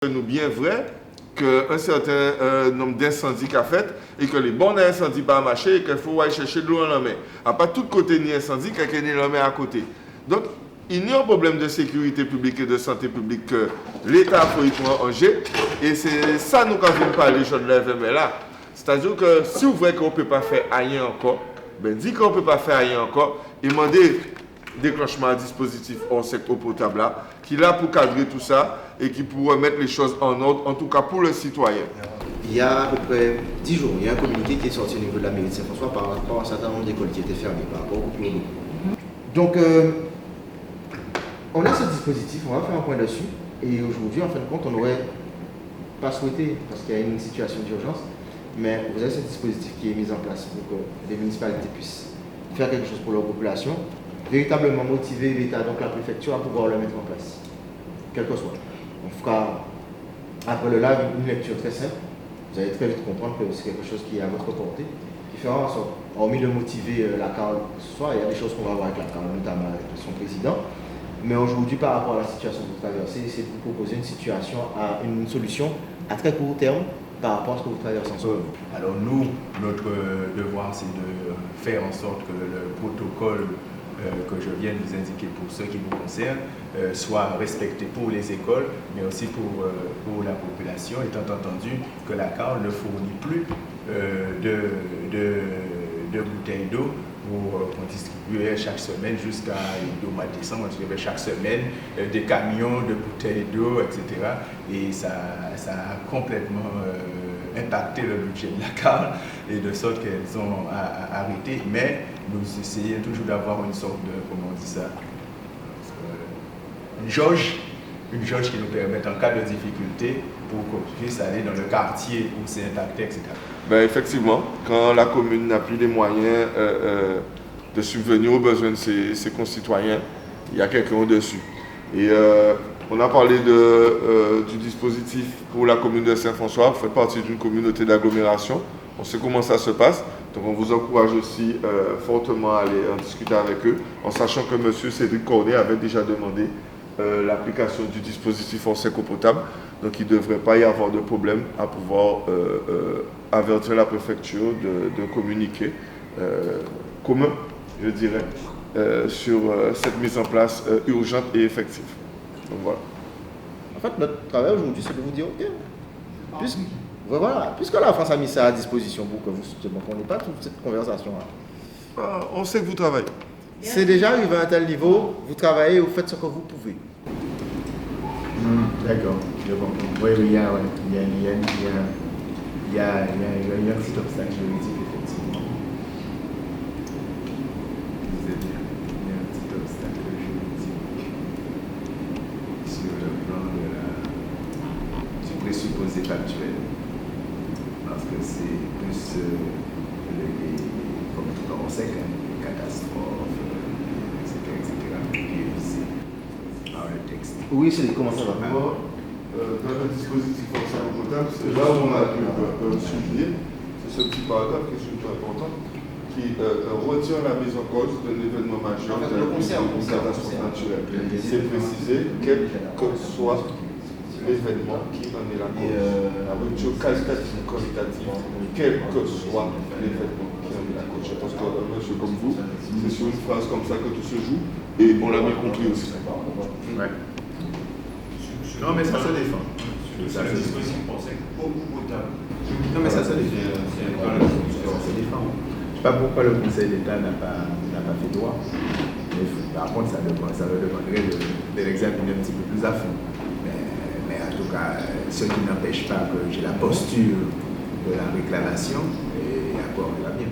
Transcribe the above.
Nous bien vrai qu'un certain nombre d'incendies qu'a fait et que les bons d'incendie pas marché et qu'il faut aller chercher de l'eau en la main. À pas tout côté ni incendie, quelqu'un ni la main à côté. Donc, il y a un problème de sécurité publique et de santé publique que l'État faut y prendre en jeu. Et c'est ça nous quand on parle de la FML là. C'est-à-dire que si vous voyez qu'on ne peut pas faire rien encore, ben dit qu'on ne peut pas faire rien encore, et demandez déclenchement à dispositif hors secteur potable là, qui est là pour cadrer tout ça et qui pourrait mettre les choses en ordre, en tout cas pour le citoyen. Il y a à peu près 10 jours, il y a un communiqué qui est sorti au niveau de la mairie de Saint-François par rapport à un certain nombre d'écoles qui étaient fermées par rapport au cours d'eau. Donc, on a ce dispositif, on va faire un point dessus. Et aujourd'hui, en fin de compte, on n'aurait pas souhaité, parce qu'il y a une situation d'urgence, mais vous avez ce dispositif qui est mis en place pour que les municipalités puissent faire quelque chose pour leur population, véritablement motiver l'État, donc la préfecture, à pouvoir le mettre en place, quel que soit. On fera, après le live, une lecture très simple. Vous allez très vite comprendre que c'est quelque chose qui est à votre portée, qui fera en sorte, hormis de motiver la CARL, que ce soit, il y a des choses qu'on va voir avec la CARL, notamment avec son président. Mais aujourd'hui, par rapport à la situation que vous traversez, c'est de vous proposer une solution à très court terme par rapport à ce que vous traversez en ce moment. Alors nous, notre devoir, c'est de faire en sorte que le protocole que je viens de vous indiquer pour ceux qui nous concernent soit respecté pour les écoles, mais aussi pour la population, étant entendu que la CARL ne fournit plus de bouteilles d'eau qu'on distribuait chaque semaine jusqu'au mois de décembre. On distribuait chaque semaine des camions de bouteilles d'eau, etc. Et ça a complètement impacté le budget de la CARL, et de sorte qu'elles ont arrêté. Mais nous essayons toujours d'avoir une sorte de, comment on dit ça, une jauge qui nous permette en cas de difficulté pour qu'on puisse aller dans le quartier où c'est impacté, etc. Ben effectivement, quand la commune n'a plus les moyens de subvenir aux besoins de ses concitoyens, il y a quelqu'un au-dessus. Et on a parlé du dispositif pour la commune de Saint-François. Vous faites partie d'une communauté d'agglomération. On sait comment ça se passe. Donc on vous encourage aussi fortement à aller en discuter avec eux, en sachant que M. Cédric Cornet avait déjà demandé l'application du dispositif en sec eau potable. Donc il ne devrait pas y avoir de problème à pouvoir avertir la préfecture de communiquer commun, je dirais, sur cette mise en place urgente et effective. Donc voilà. En fait, notre travail aujourd'hui, c'est de vous dire, ok, puisque la France a mis ça à disposition pour que vous ne pas toute cette conversation-là. On sait que vous travaillez. C'est déjà arrivé à un tel niveau, vous travaillez, vous faites ce que vous pouvez. D'accord, je comprends. Oui, il y a un petit obstacle juridique, effectivement. Il y a un petit obstacle juridique sur le plan du présupposé factuel. Parce que c'est plus comme on sait quand même, les catastrophes, etc., qui est visé par le texte. Oui, c'est comment ça va. Dans le dispositif en sec eau potable, c'est là où on a pu souligner, c'est ce petit paragraphe qui est surtout important, qui retient la mise en cause d'un événement majeur d'une catastrophe naturelle. C'est précisé, quel que soit l'événement qui en est la cause. Rupture qualitative ou quantitative, quel que soit l'événement qui en est la cause. Je pense que monsieur comme vous, c'est sur une phrase comme ça que tout se joue, et on l'a bien compris aussi. Ouais. Non, mais ça se défend. Ça se dispositif pensait beaucoup potable. Non, mais ça se défend. Ça se défend. Je ne sais pas pourquoi le Conseil d'État n'a pas fait droit. Mais par contre, ça leur demanderait de l'examiner un petit peu plus à fond. Mais en tout cas, ce qui n'empêche pas que j'ai la posture de la réclamation, et encore, on va bien.